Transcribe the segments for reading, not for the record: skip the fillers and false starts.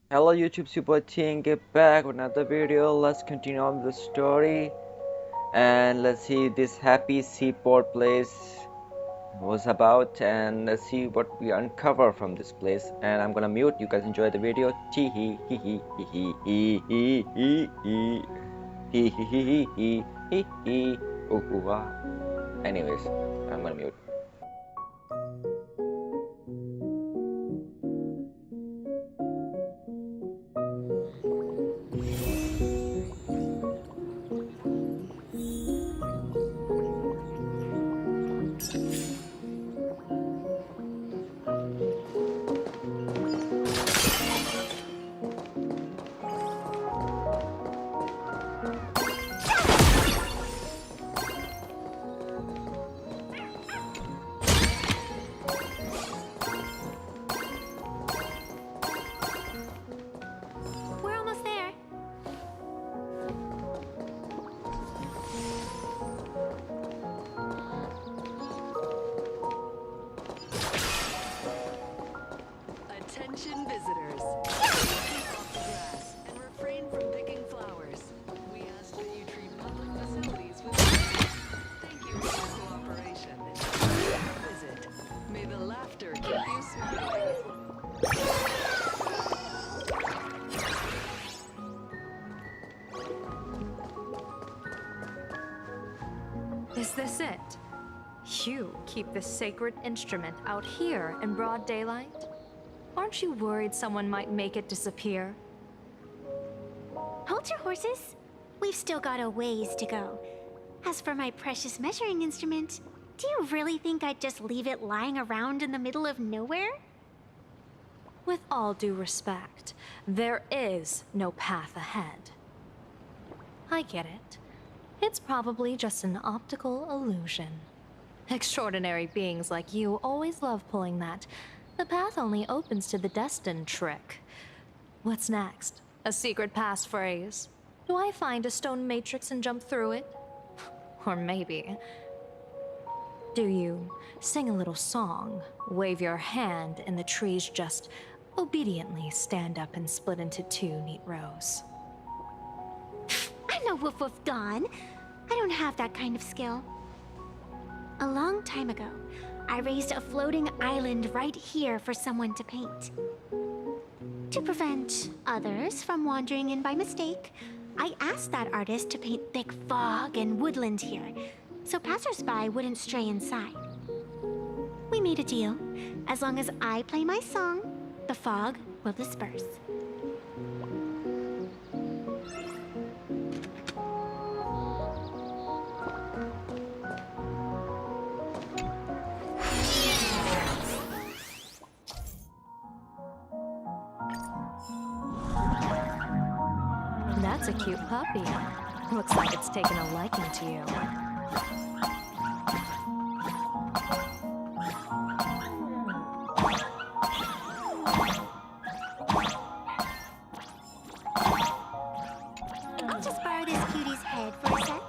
Hello YouTube, super team, get back with another video. Let's continue on with the story and let's see this happy seaport place was about, and let's see what we uncover from this place. And I'm gonna mute. You guys enjoy the video. Tee hee hee hee hee hee hee hee hee hee hee hee hee hee hee. Ooh ooh ah. Anyways, I'm gonna mute. We're almost there. Attention visitors. Keep off the grass and refrain from picking flowers. We ask that you treat public facilities with respect. Thank you for your cooperation and visit. May the laughter keep you smiling. Is this it? You keep this sacred instrument out here in broad daylight? Aren't you worried someone might make it disappear? Hold your horses. We've still got a ways to go. As for my precious measuring instrument, do you really think I'd just leave it lying around in the middle of nowhere? With all due respect, there is no path ahead. I get it. It's probably just an optical illusion. Extraordinary beings like you always love pulling that "the path only opens to the destined" trick. What's next? A secret passphrase? Do I find a stone matrix and jump through it? Or maybe... do you sing a little song, wave your hand, and the trees just obediently stand up and split into two neat rows? I'm no Woof Woof Dawn. I don't have that kind of skill. A long time ago, I raised a floating island right here for someone to paint. To prevent others from wandering in by mistake, I asked that artist to paint thick fog and woodland here, so passersby wouldn't stray inside. We made a deal. As long as I play my song, the fog will disperse. That's a cute puppy. Looks like it's taken a liking to you. I'll just borrow this cutie's head for a sec.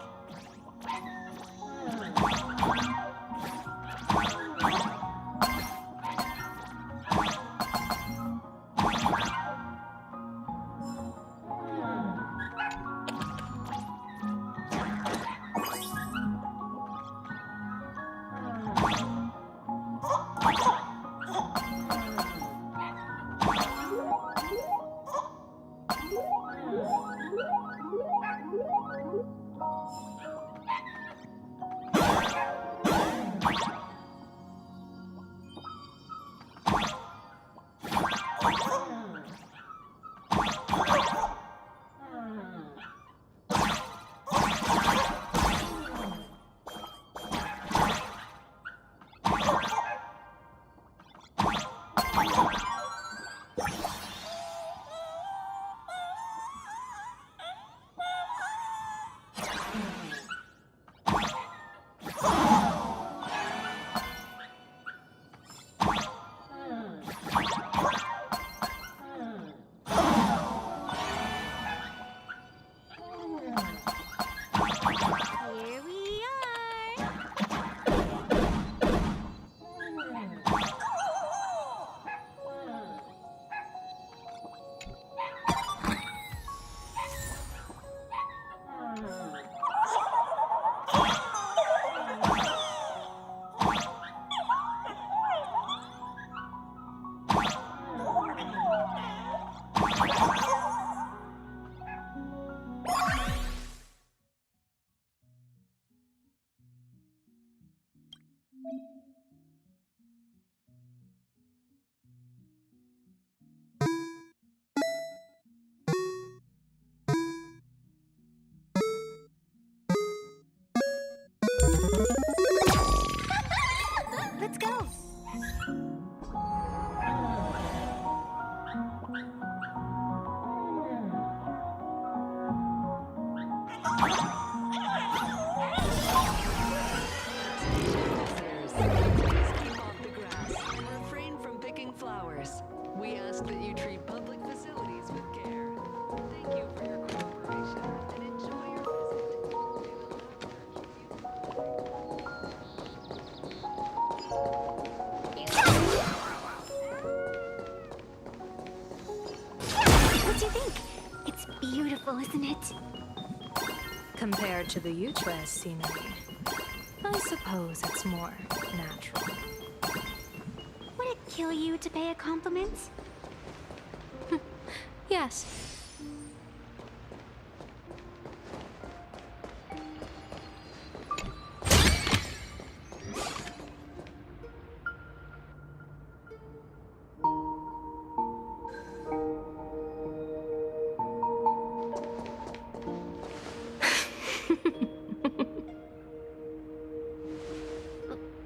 Let's go. Visitors, please keep off the grass and refrain from picking flowers. We ask that you treat public facilities with care. Thank you for your cooperation and enjoy your visit. We will What do you think? It's beautiful, isn't it? Compared to the Utrecht scenery, I suppose it's more natural. Would it kill you to pay a compliment? Yes.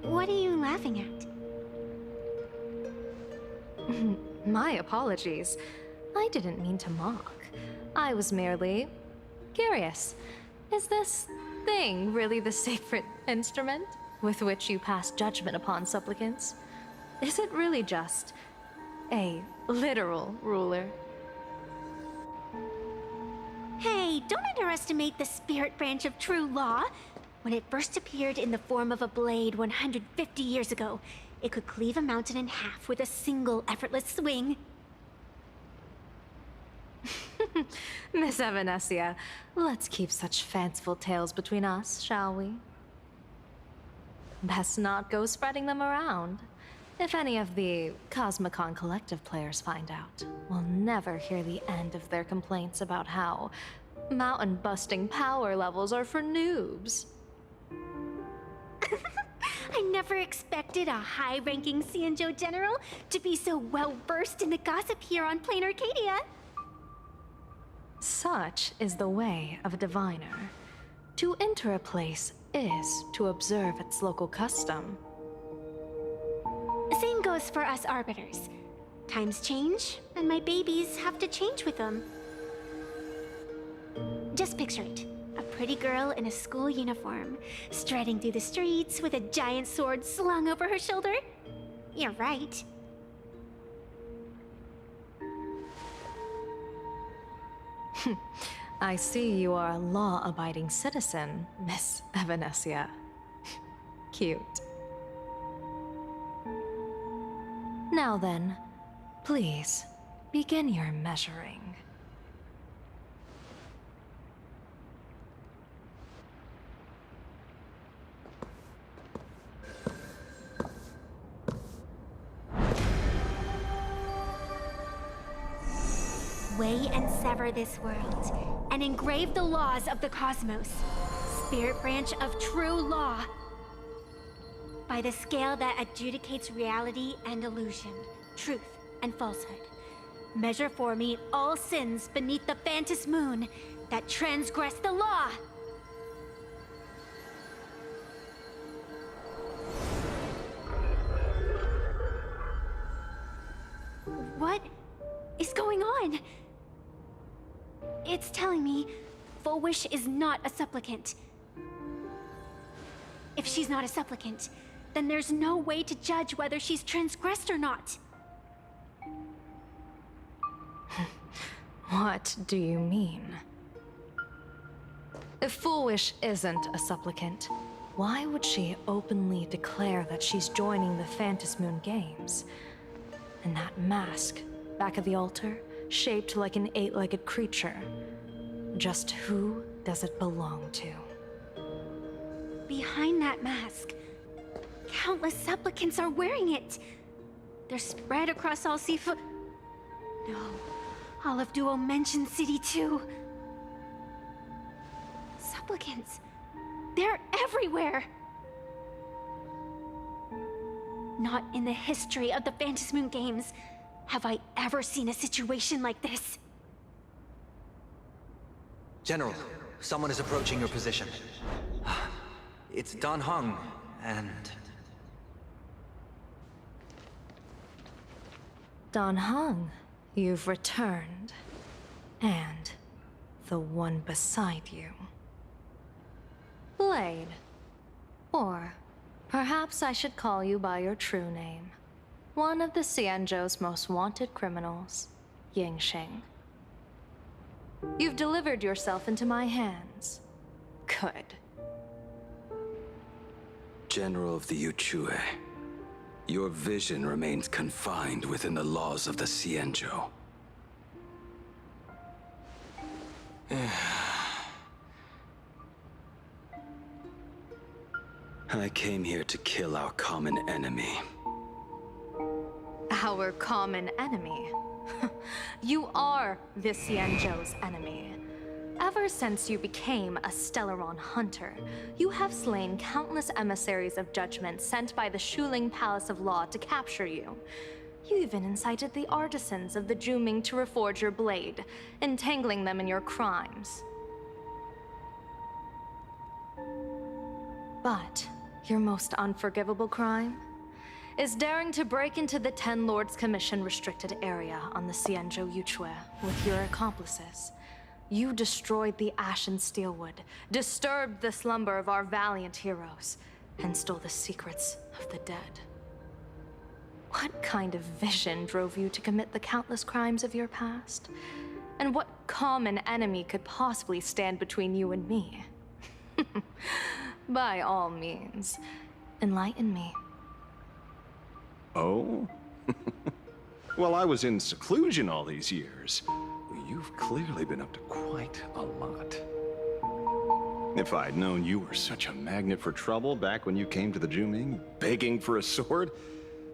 What are you laughing at? My apologies. I didn't mean to mock. I was merely curious. Is this thing really the sacred instrument with which you pass judgment upon supplicants? Is it really just a literal ruler? Hey, don't underestimate the spirit branch of true law. When it first appeared in the form of a blade 150 years ago, it could cleave a mountain in half with a single effortless swing. Miss Evanesia, let's keep such fanciful tales between us, shall we? Best not go spreading them around. If any of the Cosmicon Collective players find out, we'll never hear the end of their complaints about how mountain-busting power levels are for noobs. I never expected a high-ranking Xianzhou general to be so well-versed in the gossip here on Planarcadia. Such is the way of a diviner. To enter a place is to observe its local custom. Same goes for us arbiters. Times change, and my babies have to change with them. Just picture it. A pretty girl in a school uniform, striding through the streets with a giant sword slung over her shoulder. You're right. I see you are a law-abiding citizen, Miss Evanesia. Cute. Now then, please, begin your measuring. Weigh and sever this world, and engrave the laws of the cosmos. Spirit branch of true law. By the scale that adjudicates reality and illusion, truth and falsehood. Measure for me all sins beneath the Phantasmoon that transgress the law. What is going on? It's telling me Full Wish is not a supplicant. If she's not a supplicant, then there's no way to judge whether she's transgressed or not. What do you mean? If Full Wish isn't a supplicant, why would she openly declare that she's joining the Phantasmoon Games? And that mask, back of the altar, shaped like an 8-legged creature. Just who does it belong to? Behind that mask, countless supplicants are wearing it. They're spread across all Sifu. No, All of Duo mentioned City too. Supplicants. They're everywhere! Not in the history of the Phantasmoon Games have I ever seen a situation like this. General, someone is approaching your position. It's Dan Heng, and... Dan Heng, you've returned. And the one beside you. Blade. Or perhaps I should call you by your true name. One of the Xianzhou's most wanted criminals, Yingxing. You've delivered yourself into my hands. Good. General of the Yuchue, your vision remains confined within the laws of the Xianzhou. I came here to kill our common enemy. Our common enemy? You are the Xianzhou's enemy. Ever since you became a Stellaron hunter, you have slain countless emissaries of judgment sent by the Shuling Palace of Law to capture you. You even incited the artisans of the Juming to reforge your blade, entangling them in your crimes. But your most unforgivable crime is daring to break into the Ten Lords Commission restricted area on the Xianzhou Yuchue with your accomplices. You destroyed the Ashen Steelwood, disturbed the slumber of our valiant heroes, and stole the secrets of the dead. What kind of vision drove you to commit the countless crimes of your past? And what common enemy could possibly stand between you and me? By all means, enlighten me. Oh? Well, I was in seclusion all these years. You've clearly been up to quite a lot. If I'd known you were such a magnet for trouble back when you came to the Juming, begging for a sword,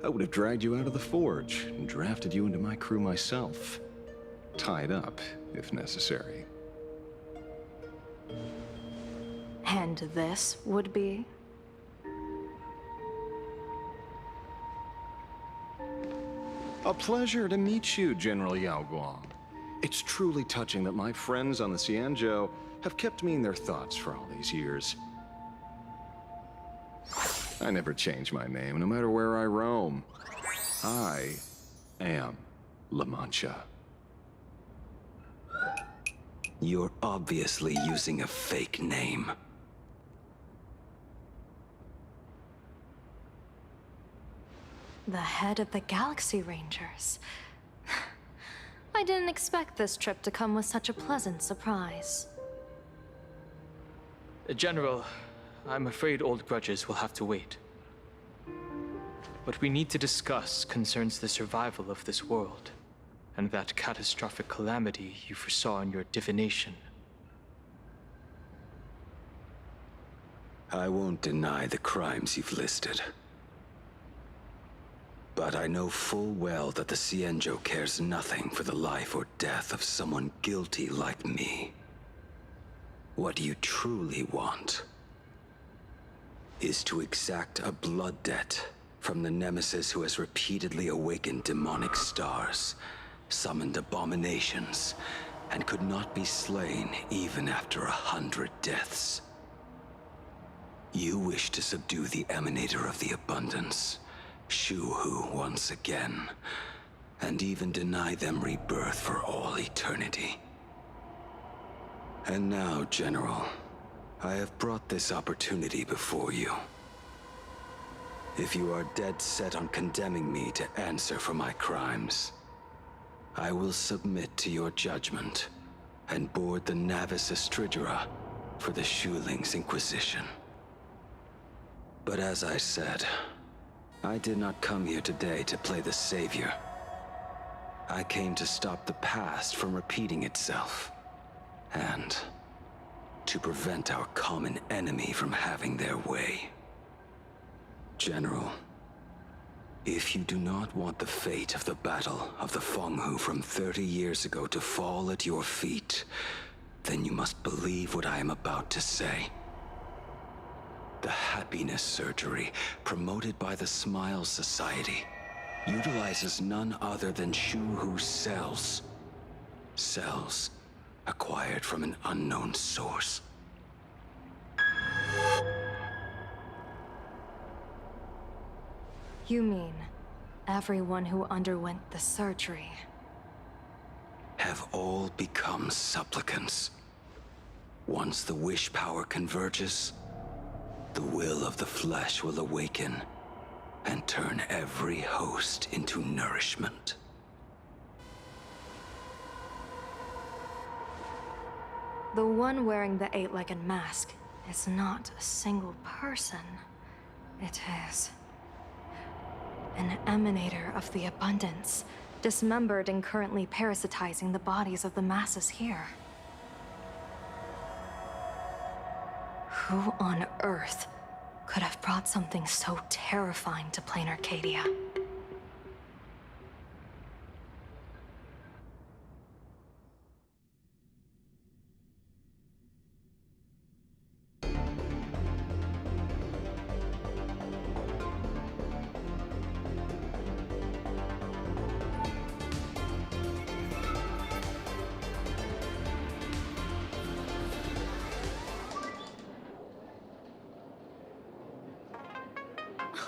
I would have dragged you out of the forge and drafted you into my crew myself. Tied up, if necessary. And this would be? A pleasure to meet you, General Yao Guang. It's truly touching that my friends on the Xianzhou have kept me in their thoughts for all these years. I never change my name, no matter where I roam. I am La Mancha. You're obviously using a fake name. The head of the Galaxy Rangers. I didn't expect this trip to come with such a pleasant surprise. General, I'm afraid old grudges will have to wait. What we need to discuss concerns the survival of this world, and that catastrophic calamity you foresaw in your divination. I won't deny the crimes you've listed. But I know full well that the Xianzhou cares nothing for the life or death of someone guilty like me. What you truly want is to exact a blood debt from the nemesis who has repeatedly awakened demonic stars, summoned abominations, and could not be slain even after 100 deaths. You wish to subdue the Emanator of the Abundance, Shu-Hu once again, and even deny them rebirth for all eternity. And now, General, I have brought this opportunity before you. If you are dead set on condemning me to answer for my crimes, I will submit to your judgment and board the Navis Astridura for the Shuling's Inquisition. But as I said, I did not come here today to play the savior. I came to stop the past from repeating itself, and to prevent our common enemy from having their way. General, If you do not want the fate of the Battle of the Fenghu from 30 years ago to fall at your feet, then you must believe what I am about to say. The happiness surgery, promoted by the Smile Society, utilizes none other than Shuhu's cells. Cells acquired from an unknown source. You mean everyone who underwent the surgery? Have all become supplicants. Once the wish power converges, the will of the flesh will awaken and turn every host into nourishment. The one wearing the eight-legged mask is not a single person. It is an emanator of the abundance, dismembered and currently parasitizing the bodies of the masses here. Who on earth could have brought something so terrifying to Planarcadia?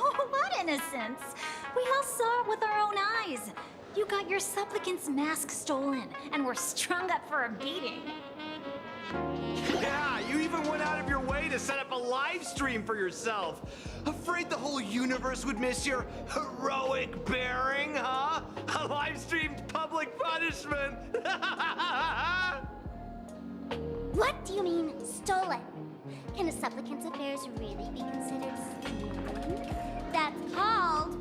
Oh, what innocence! We all saw it with our own eyes. You got your supplicant's mask stolen, and were strung up for a beating. Yeah, you even went out of your way to set up a live stream for yourself. Afraid the whole universe would miss your heroic bearing, huh? A live-streamed public punishment! What do you mean, stolen? Can a supplicant's affairs really be considered stealing? That's called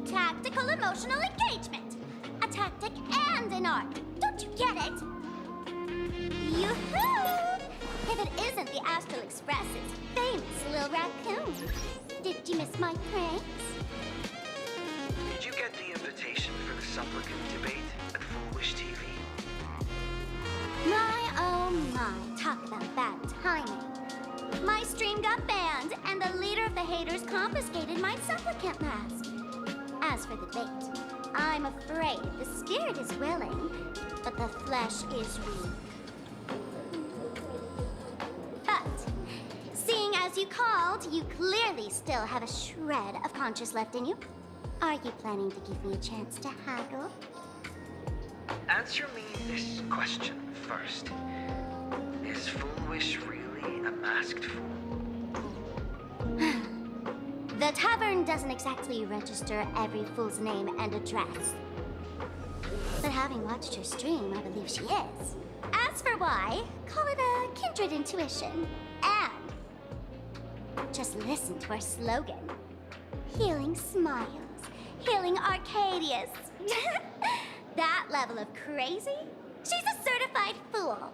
tactical emotional engagement. A tactic and an art. Don't you get it? Yoo-hoo! If it isn't the Astral Express's famous little raccoon. Did you miss my pranks? Did you get the invitation for the supplicant debate at Full Wish TV? My, oh my, talk about bad timing. My stream got banned, and the leader of the haters confiscated my supplicant mask. As for the debate, I'm afraid the spirit is willing, but the flesh is weak. But, seeing as you called, you clearly still have a shred of conscience left in you. Are you planning to give me a chance to haggle? Answer me this question first. Is Full Wish really a masked fool? The tavern doesn't exactly register every fool's name and address. But having watched her stream, I believe she is. As for why, call it a kindred intuition. And just listen to our slogan. Healing smiles, healing Arcadius. That level of crazy? She's a certified fool.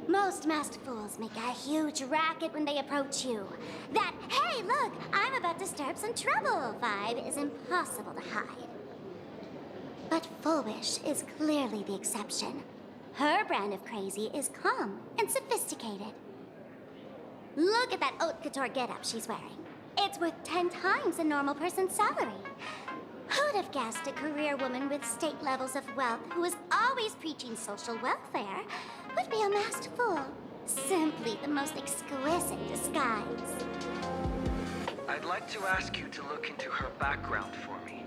Most masked fools make a huge racket when they approach you. That, hey, look, I'm about to stir up some trouble vibe is impossible to hide. But Full Wish is clearly the exception. Her brand of crazy is calm and sophisticated. Look at that haute couture getup she's wearing. It's worth 10 times a normal person's salary. Who'd have guessed a career woman with state levels of wealth who was always preaching social welfare would be a masked fool? Simply the most exquisite disguise. I'd like to ask you to look into her background for me.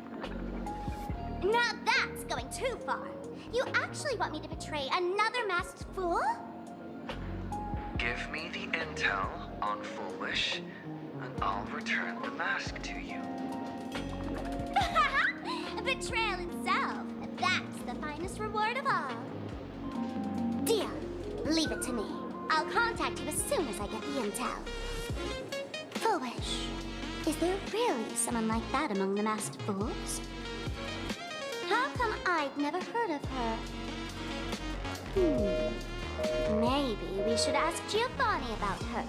Now that's going too far. You actually want me to betray another masked fool? Give me the intel on Full Wish, and I'll return the mask to you. Betrayal itself. That's the finest reward of all. Deal. Leave it to me. I'll contact you as soon as I get the intel. Full Wish. Is there really someone like that among the masked fools? How come I've never heard of her? Maybe we should ask Giovanni about her.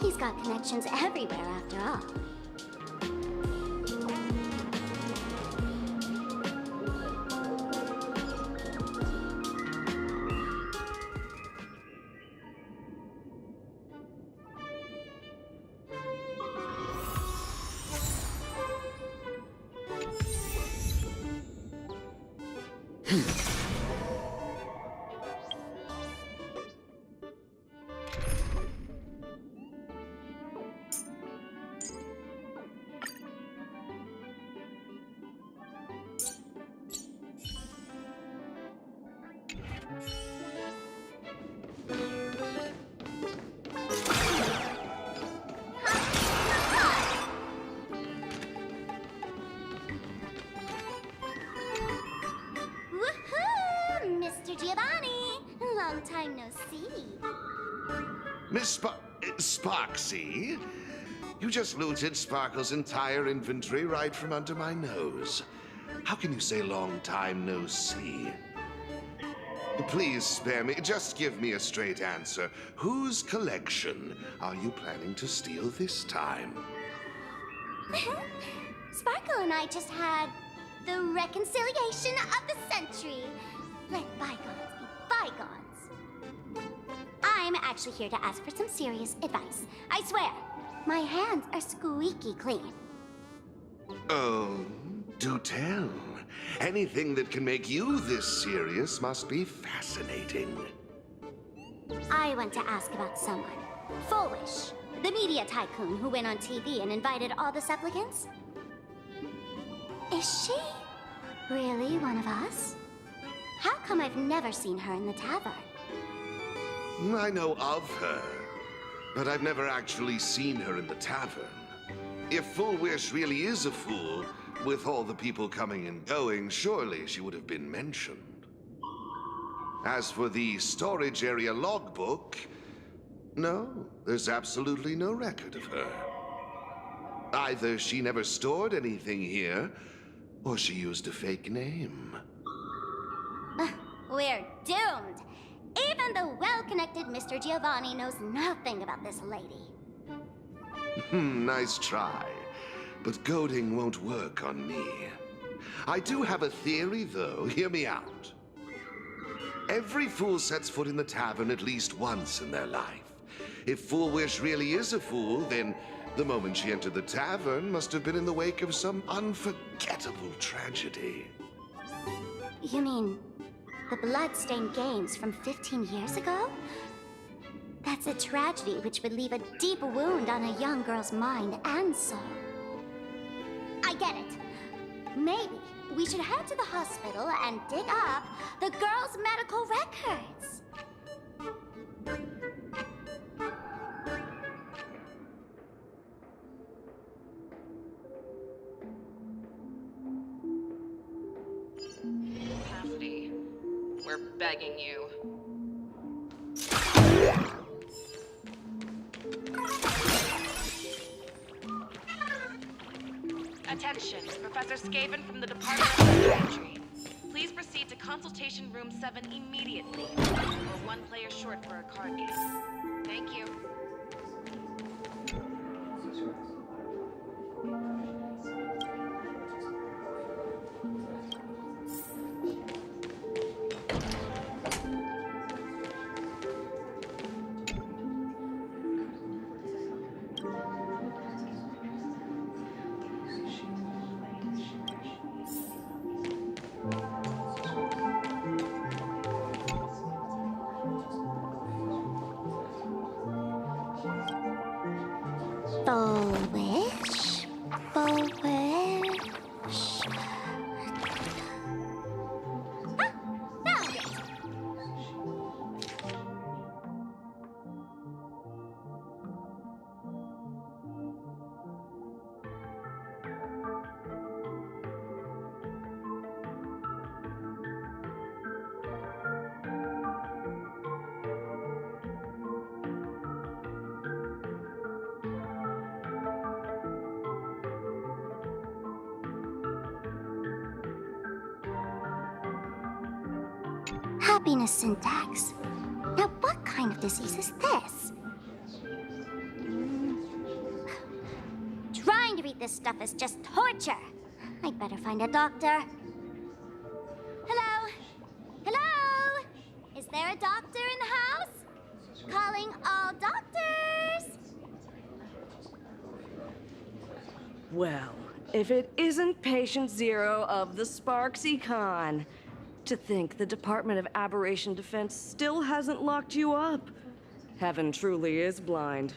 He's got connections everywhere after all. Woohoo! Mr. Giovanni! Long time no see. Miss Sparxie? You just looted Sparkle's entire inventory right from under my nose. How can you say long time no see? Please spare me. Just give me a straight answer. Whose collection are you planning to steal this time? Sparkle and I just had the reconciliation of the century. Let bygones be bygones. I'm actually here to ask for some serious advice. I swear, my hands are squeaky clean. Oh, do tell. Anything that can make you this serious must be fascinating. I want to ask about someone. Foolish, the media tycoon who went on TV and invited all the supplicants. Is she really one of us? How come I've never seen her in the tavern? I know of her, but I've never actually seen her in the tavern. If Full Wish really is a fool, with all the people coming and going, surely she would have been mentioned. As for the storage area logbook, no, there's absolutely no record of her. Either she never stored anything here, or she used a fake name. We're doomed. Even the well-connected Mr. Giovanni knows nothing about this lady. Nice try. But goading won't work on me. I do have a theory, though. Hear me out. Every fool sets foot in the tavern at least once in their life. If Fool Wish really is a fool, then the moment she entered the tavern must have been in the wake of some unforgettable tragedy. You mean the blood-stained games from 15 years ago? That's a tragedy which would leave a deep wound on a young girl's mind and soul. I get it. Maybe we should head to the hospital and dig up the girl's medical records. Cassidy, we're begging you. Attention, Professor Skaven from the Department of Psychiatry. Please proceed to Consultation Room 7 immediately. We're one player short for a card game. Thank you. Full wish. Full wish. Ah, found it. Happiness syntax. Now, what kind of disease is this? Trying to read this stuff is just torture. I'd better find a doctor. Hello? Hello? Is there a doctor in the house? Calling all doctors. Well, if it isn't Patient Zero of the Sparxie Con. To think the Department of Aberration Defense still hasn't locked you up. Heaven truly is blind.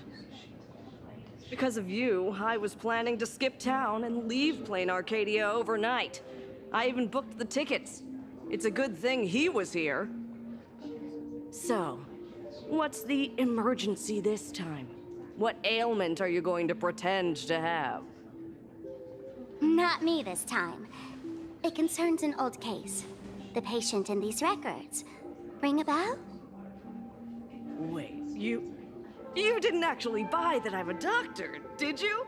Because of you, I was planning to skip town and leave Planarcadia overnight. I even booked the tickets. It's a good thing he was here. So, what's the emergency this time? What ailment are you going to pretend to have? Not me this time. It concerns an old case. The patient in these records. Ring a bell? Wait, you didn't actually buy that I'm a doctor, did you?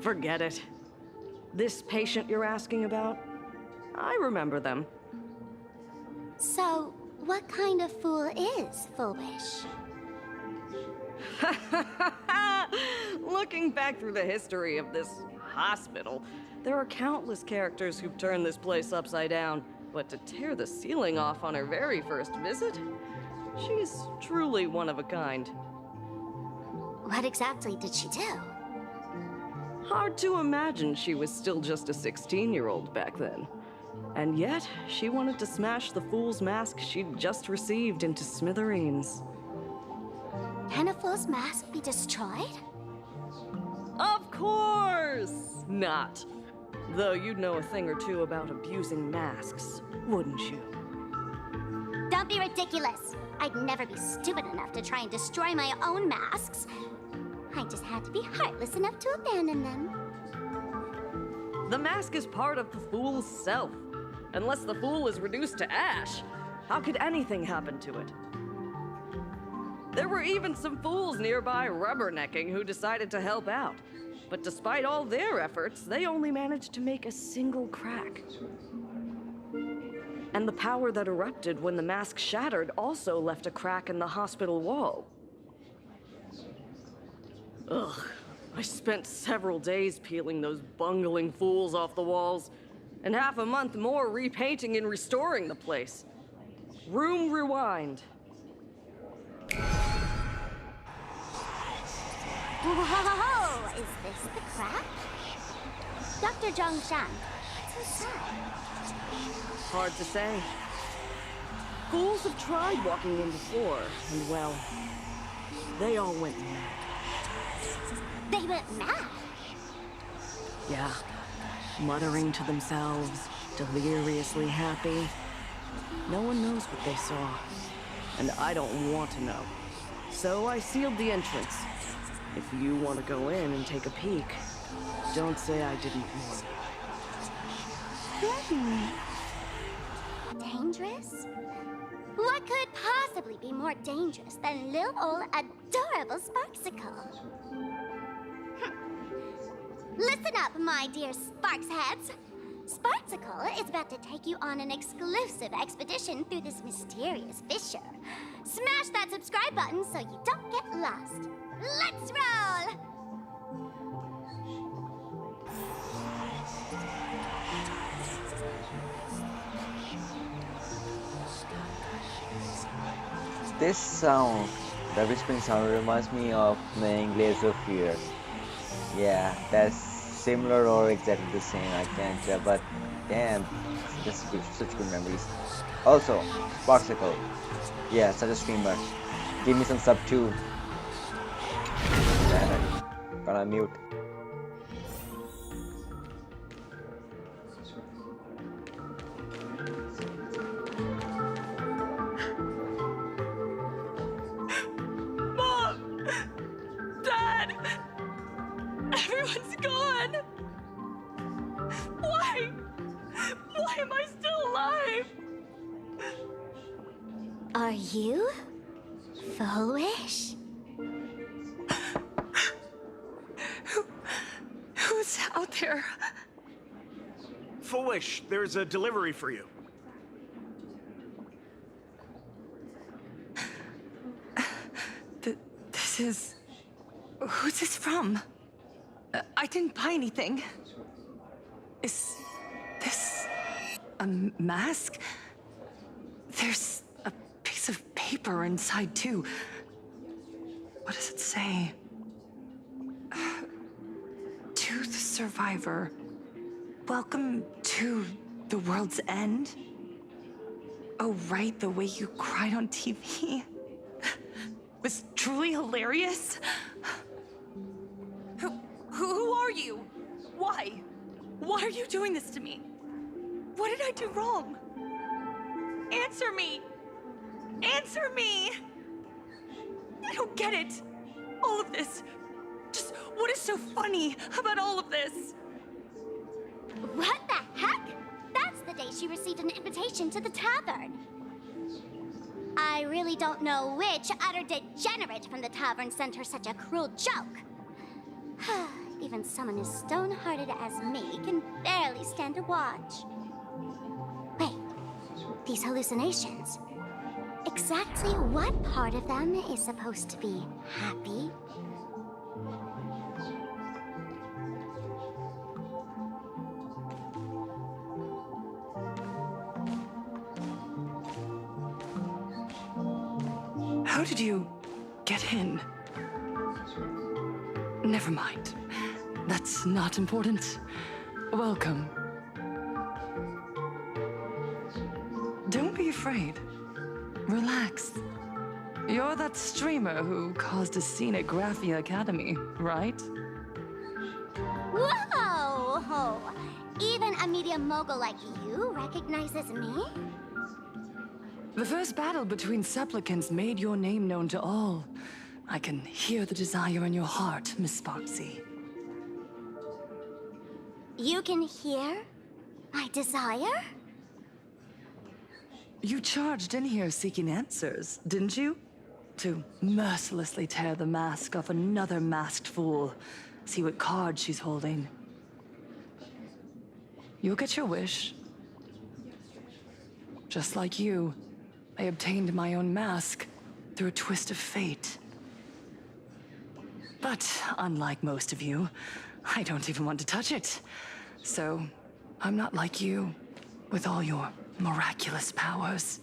Forget it. This patient you're asking about? I remember them. So, what kind of fool is Foolish? Looking back through the history of this hospital, there are countless characters who've turned this place upside down. But to tear the ceiling off on her very first visit? She's truly one of a kind. What exactly did she do? Hard to imagine she was still just a 16-year-old back then. And yet, she wanted to smash the fool's mask she'd just received into smithereens. Can a fool's mask be destroyed? Of course not. Though you'd know a thing or two about abusing masks, wouldn't you? Don't be ridiculous. I'd never be stupid enough to try and destroy my own masks. I just had to be heartless enough to abandon them. The mask is part of the fool's self. Unless the fool is reduced to ash, how could anything happen to it? There were even some fools nearby rubbernecking who decided to help out. But despite all their efforts, they only managed to make a single crack. And the power that erupted when the mask shattered also left a crack in the hospital wall. Ugh, I spent several days peeling those bungling fools off the walls, and half a month more repainting and restoring the place. Room rewind. Whoa! Is this the crack? Dr. Zhongshan, what's inside? Hard to say. Fools have tried walking in before, and well, they all went mad. They went mad? Yeah, muttering to themselves, deliriously happy. No one knows what they saw, and I don't want to know. So I sealed the entrance. If you want to go in and take a peek, don't say I didn't warn you. Dangerous? What could possibly be more dangerous than little old adorable Sparxicle? Listen up, my dear Sparks heads. Sparxicle is about to take you on an exclusive expedition through this mysterious fissure. Smash that subscribe button so you don't get lost. Let's roll! This sound, the whispering sound, reminds me of playing Layers of Fear. Yeah, that's similar or exactly the same, I can't tell, but damn, just such good memories. Also, Sparxicle. Yeah, such a streamer. Give me some sub too. Damn it. Gotta mute. Mom! Dad! Everyone's gone! Why? Why am I still alive? Are you foolish? Who's out there? Foolish, there's a delivery for you. This is... Who's this from? I didn't buy anything. Is this a mask? There's a piece of paper inside, too. What does it say? To the survivor, welcome to the world's end? Oh, right, the way you cried on TV was truly hilarious. Who are you? Why? Why are you doing this to me? What did I do wrong? Answer me! Answer me! I don't get it. All of this. Just what is so funny about all of this? What the heck? That's the day she received an invitation to the tavern. I really don't know which utter degenerate from the tavern sent her such a cruel joke. Even someone as stone-hearted as me can barely stand to watch. Wait, these hallucinations. Exactly what part of them is supposed to be happy? How did you get in? Never mind. That's not important. Welcome. Don't be afraid. Relax. You're that streamer who caused a scene at Graphia Academy, right? Whoa! Even a media mogul like you recognizes me? The first battle between supplicants made your name known to all. I can hear the desire in your heart, Miss Sparxie. You can hear my desire? You charged in here seeking answers, didn't you? To mercilessly tear the mask off another masked fool. See what card she's holding. You'll get your wish. Just like you, I obtained my own mask through a twist of fate. But unlike most of you, I don't even want to touch it. So, I'm not like you, with all your miraculous powers.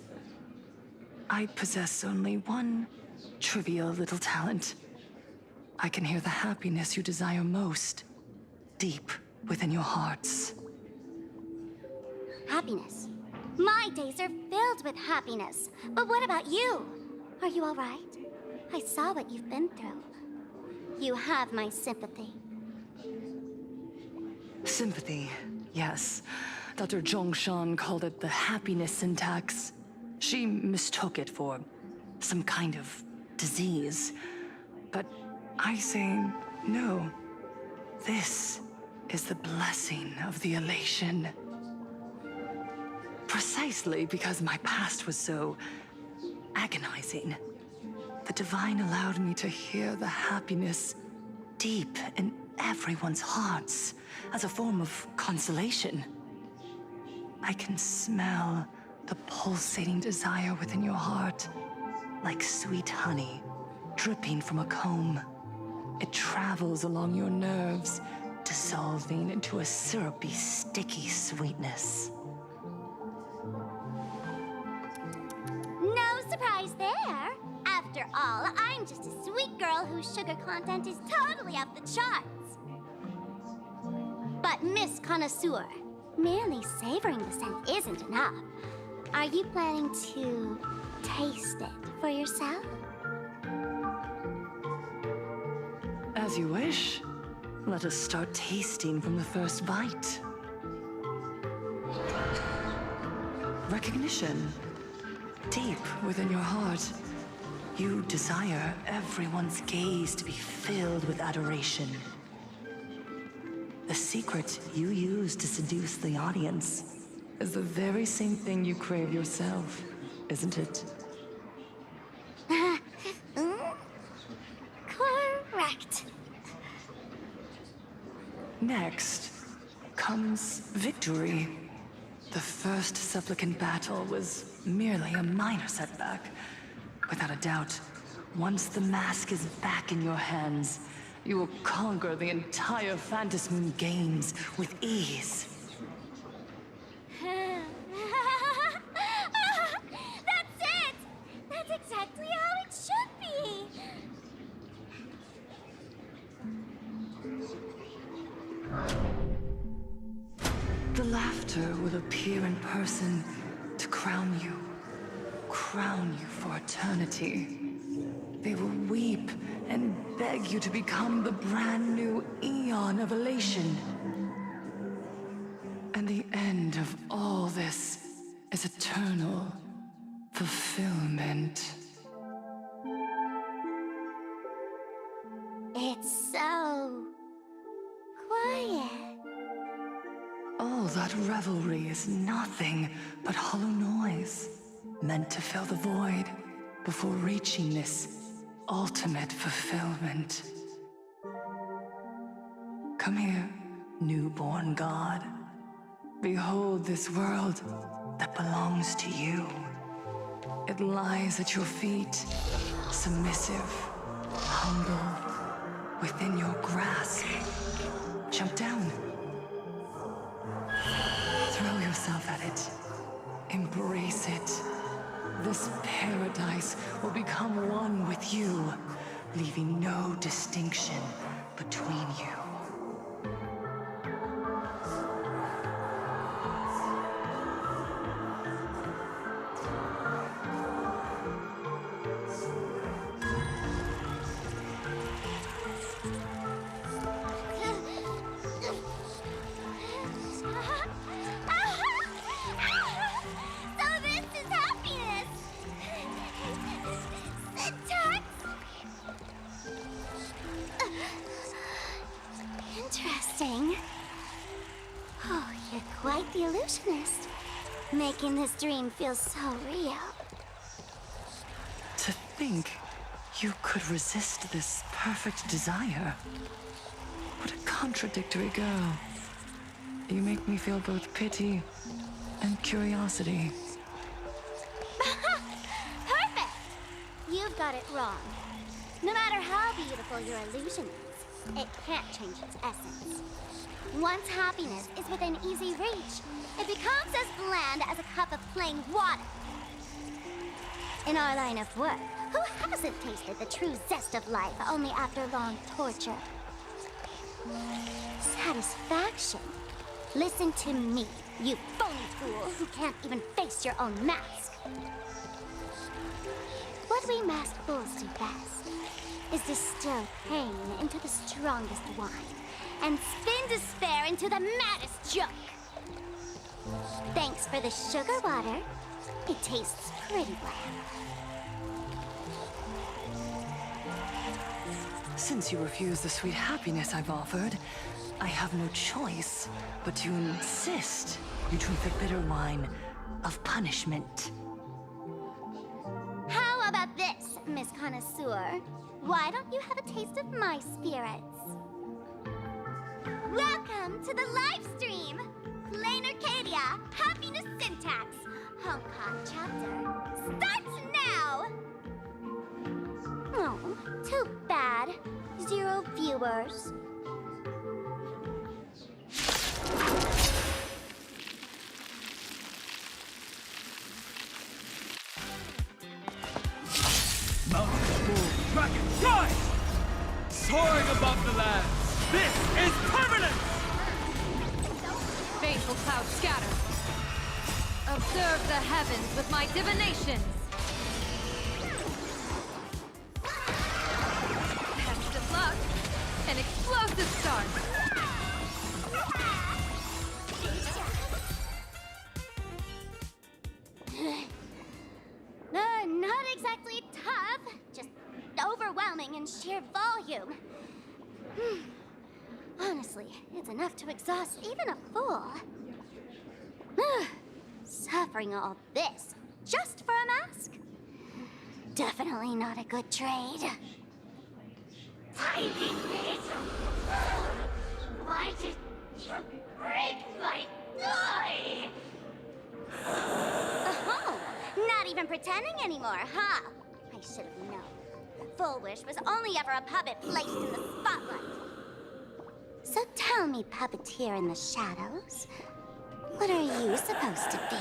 I possess only one trivial little talent. I can hear the happiness you desire most, deep within your hearts. Happiness. My days are filled with happiness. But what about you? Are you all right? I saw what you've been through. You have my sympathy. Sympathy, yes. Dr. Zhongshan called it the happiness syntax. She mistook it for some kind of disease. But I say no. This is the blessing of the elation. Precisely because my past was so agonizing. The Divine allowed me to hear the happiness deep in everyone's hearts as a form of consolation. I can smell the pulsating desire within your heart, like sweet honey dripping from a comb. It travels along your nerves, dissolving into a syrupy, sticky sweetness. No surprise there. After all, I'm just a sweet girl whose sugar content is totally off the charts. But Miss Connoisseur, merely savoring the scent isn't enough. Are you planning to taste it for yourself? As you wish. Let us start tasting from the first bite. Recognition. Deep within your heart, you desire everyone's gaze to be filled with adoration. The secret you use to seduce the audience is the very same thing you crave yourself, isn't it? Correct. Next comes victory. The first supplicant battle was merely a minor setback. Without a doubt, once the mask is back in your hands, you will conquer the entire Phantasmoon Games with ease. That's it! That's exactly how it should be! The laughter will appear in person to crown you crown you for eternity. They will weep and beg you to become the brand new Eon of Elation. And the end of all this is eternal fulfillment. It's so quiet. All that revelry is nothing but hollow noise, meant to fill the void before reaching this ultimate fulfillment. Come here, newborn god. Behold this world that belongs to you. It lies at your feet, submissive, humble, within your grasp. Jump down. Throw yourself at it. Embrace it. This paradise will become one with you, leaving no distinction between you. So this is happiness! Syntax! Interesting. Oh, you're quite the illusionist. Making this dream feel so real. To think you could resist this perfect desire. What a contradictory girl. You make me feel both pity and curiosity. Perfect! You've got it wrong. No matter how beautiful your illusion is, it can't change its essence. Once happiness is within easy reach, it becomes as bland as a cup of plain water. In our line of work, who hasn't tasted the true zest of life only after long torture? Satisfaction. Listen to me, you phony fool who can't even face your own mask. What we masked fools do best is distill pain into the strongest wine and spin despair into the maddest joke. Thanks for the sugar water. It tastes pretty bland. Since you refuse the sweet happiness I've offered, I have no choice but to insist you drink the bitter wine of punishment. How about this, Miss Connoisseur? Why don't you have a taste of my spirits? Welcome to the live stream! Planarcadia, Happiness Syntax, Hong Kong chapter, starts now! Oh, too bad. 0 viewers. Mountains move, dragons rise! Soaring above the lands, this is permanence! Fateful clouds scatter. Observe the heavens with my divinations. Best of luck. An explosive start. Not exactly tough, just overwhelming in sheer volume. Honestly, it's enough to exhaust even a fool. Suffering all this just for a mask? Definitely not a good trade. Tiny little, why did you break my toy? Oh, not even pretending anymore, huh? I should have known. Full Wish was only ever a puppet placed in the spotlight. So tell me, puppeteer in the shadows, what are you supposed to be?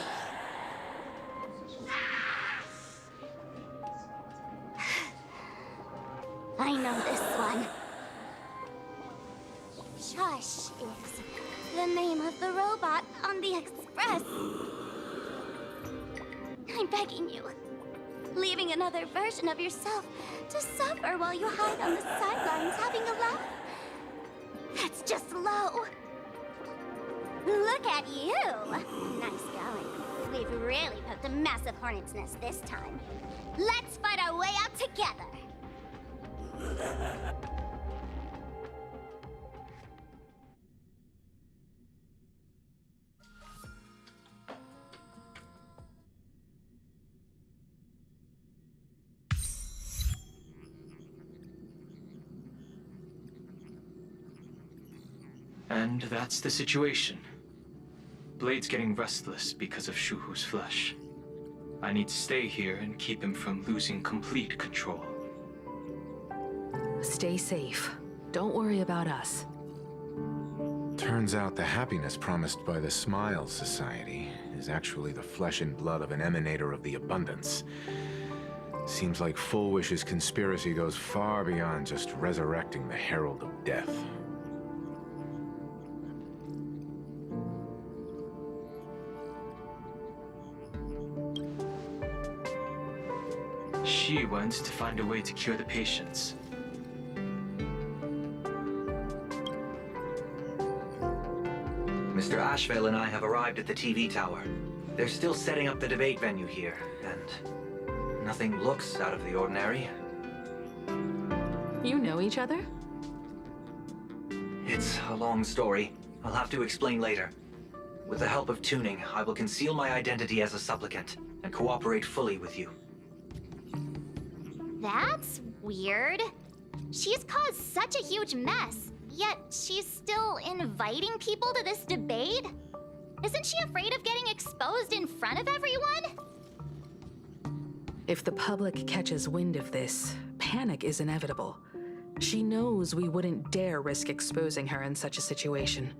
I know this one. Shush is the name of the robot on the express. I'm begging you, Leaving another version of yourself to suffer while you hide on the sidelines having a laugh. That's just low. Look at you! Nice going. We've really poked a massive hornet's nest this time. Let's fight our way out together! And that's the situation. Blade's getting restless because of Shuhu's flesh. I need to stay here and keep him from losing complete control. Stay safe. Don't worry about us. Turns out the happiness promised by the Smile Society is actually the flesh and blood of an emanator of the abundance. Seems like Full Wish's conspiracy goes far beyond just resurrecting the Herald of Death. She went to find a way to cure the patients. Mr. Ashvale and I have arrived at the TV tower. They're still setting up the debate venue here, and nothing looks out of the ordinary. You know each other? It's a long story. I'll have to explain later. With the help of tuning, I will conceal my identity as a supplicant and cooperate fully with you. That's weird. She's caused such a huge mess, yet she's still inviting people to this debate? Isn't she afraid of getting exposed in front of everyone? If the public catches wind of this, panic is inevitable. She knows we wouldn't dare risk exposing her in such a situation.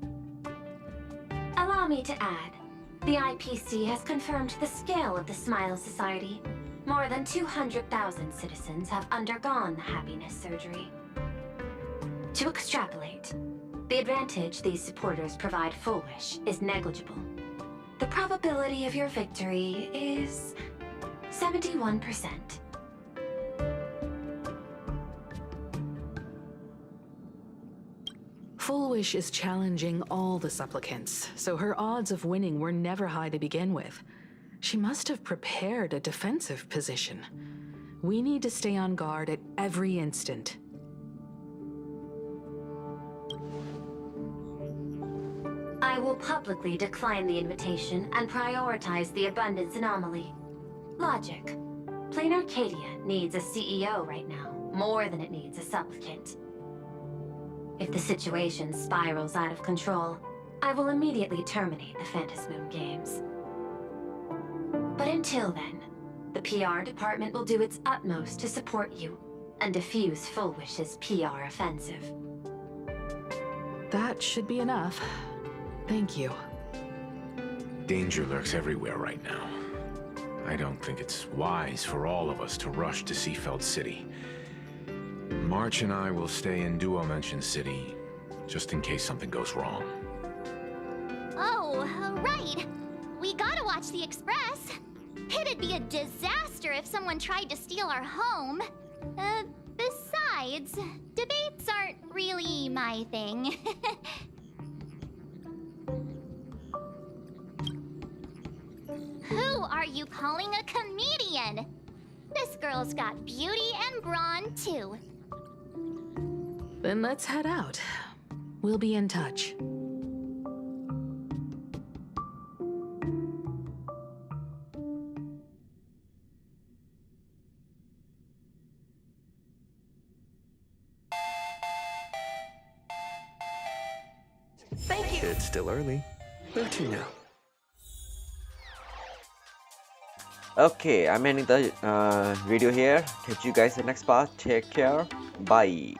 Allow me to add, the IPC has confirmed the scale of the Smile Society. More than 200,000 citizens have undergone the happiness surgery. To extrapolate, the advantage these supporters provide Full Wish is negligible. The probability of your victory is 71%. Full Wish is challenging all the supplicants, so her odds of winning were never high to begin with. She must have prepared a defensive position. We need to stay on guard at every instant. I will publicly decline the invitation and prioritize the abundance anomaly. Logic. Planarcadia needs a CEO right now, more than it needs a supplicant. If the situation spirals out of control, I will immediately terminate the Phantasmoon Games. But until then, the PR department will do its utmost to support you and defuse Full Wish's PR offensive. That should be enough. Thank you. Danger lurks everywhere right now. I don't think it's wise for all of us to rush to Seafeld City. March and I will stay in Duomension City, just in case something goes wrong. Oh, right. We gotta watch the Express. It'd be a disaster if someone tried to steal our home. Besides, debates aren't really my thing. Who are you calling a comedian? This girl's got beauty and brawn, too. Then let's head out. We'll be in touch. Thank you. It's still early. Where to now? Okay, I'm ending the video here. Catch you guys in the next part. Take care. Bye.